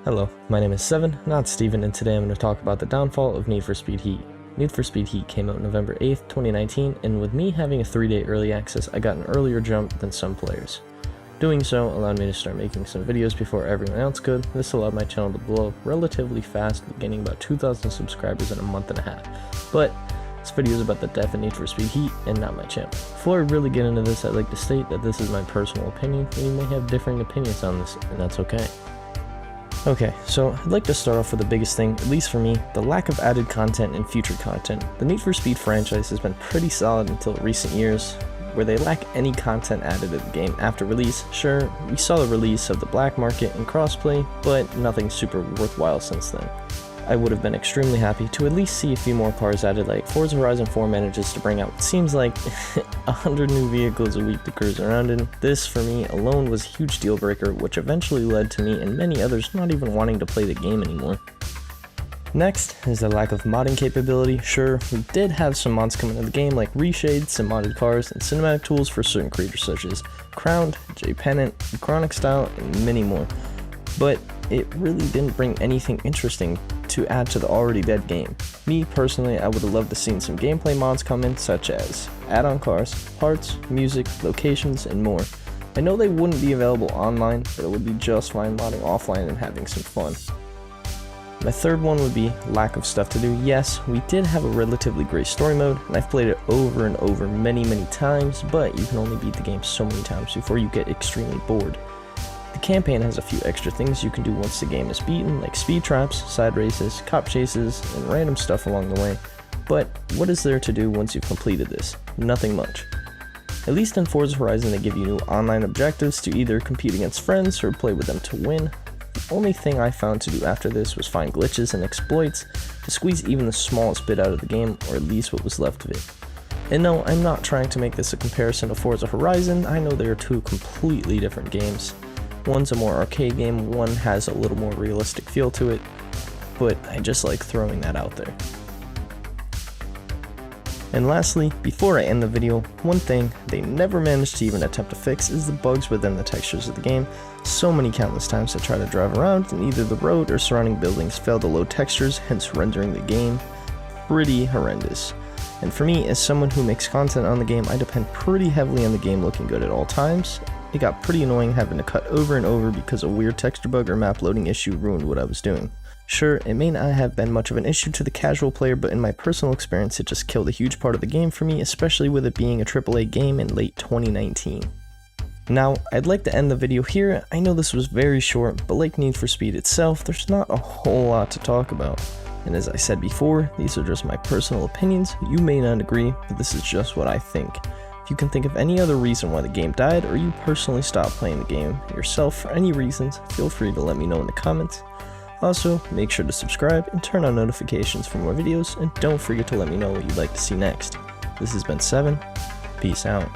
Hello, my name is Seven, not Steven, and today I'm going to talk about the downfall of Need for Speed Heat. Need for Speed Heat came out November 8th, 2019, and with me having a 3-day early access, I got an earlier jump than some players. Doing so allowed me to start making some videos before everyone else could. This allowed my channel to blow up relatively fast, gaining about 2,000 subscribers in a month and a half. But this video is about the death of Need for Speed Heat and not my channel. Before I really get into this, I'd like to state that this is my personal opinion, and you may have differing opinions on this, and that's okay. Okay, so I'd like to start off with the biggest thing, at least for me, the lack of added content and future content. The Need for Speed franchise has been pretty solid until recent years, where they lack any content added to the game after release. Sure, we saw the release of the black market and crossplay, but nothing super worthwhile since then. I would have been extremely happy to at least see a few more cars added, like Forza Horizon 4 manages to bring out what seems like 100 new vehicles a week to cruise around in. This, for me, alone was a huge deal breaker, which eventually led to me and many others not even wanting to play the game anymore. Next is the lack of modding capability. Sure, we did have some mods come into the game like reshades, some modded cars, and cinematic tools for certain creatures such as Crowned, J Pennant, Chronic Style, and many more. But it really didn't bring anything interesting to add to the already dead game. Me personally, I would have loved to seen some gameplay mods come in, such as add-on cars, parts, music, locations, and more. I know they wouldn't be available online, but it would be just fine modding offline and having some fun. My third one would be lack of stuff to do. Yes, we did have a relatively great story mode, and I've played it over and over many times, but you can only beat the game so many times before you get extremely bored. The campaign has a few extra things you can do once the game is beaten, like speed traps, side races, cop chases, and random stuff along the way. But what is there to do once you've completed this? Nothing much. At least in Forza Horizon they give you new online objectives to either compete against friends or play with them to win. The only thing I found to do after this was find glitches and exploits to squeeze even the smallest bit out of the game, or at least what was left of it. And no, I'm not trying to make this a comparison to Forza Horizon. I know they are two completely different games. One's a more arcade game, one has a little more realistic feel to it, but I just like throwing that out there. And lastly, before I end the video, one thing they never managed to even attempt to fix is the bugs within the textures of the game. So many countless times I try to drive around and either the road or surrounding buildings fail to load textures, hence rendering the game pretty horrendous. And for me, as someone who makes content on the game, I depend pretty heavily on the game looking good at all times. It got pretty annoying having to cut over and over because a weird texture bug or map loading issue ruined what I was doing. Sure, it may not have been much of an issue to the casual player, but in my personal experience it just killed a huge part of the game for me, especially with it being a AAA game in late 2019. Now, I'd like to end the video here. I know this was very short, but like Need for Speed itself, there's not a whole lot to talk about. And as I said before, these are just my personal opinions. You may not agree, but this is just what I think. If you can think of any other reason why the game died, or you personally stopped playing the game yourself for any reasons, feel free to let me know in the comments. Also, make sure to subscribe and turn on notifications for more videos, and don't forget to let me know what you'd like to see next. This has been Seven. Peace out.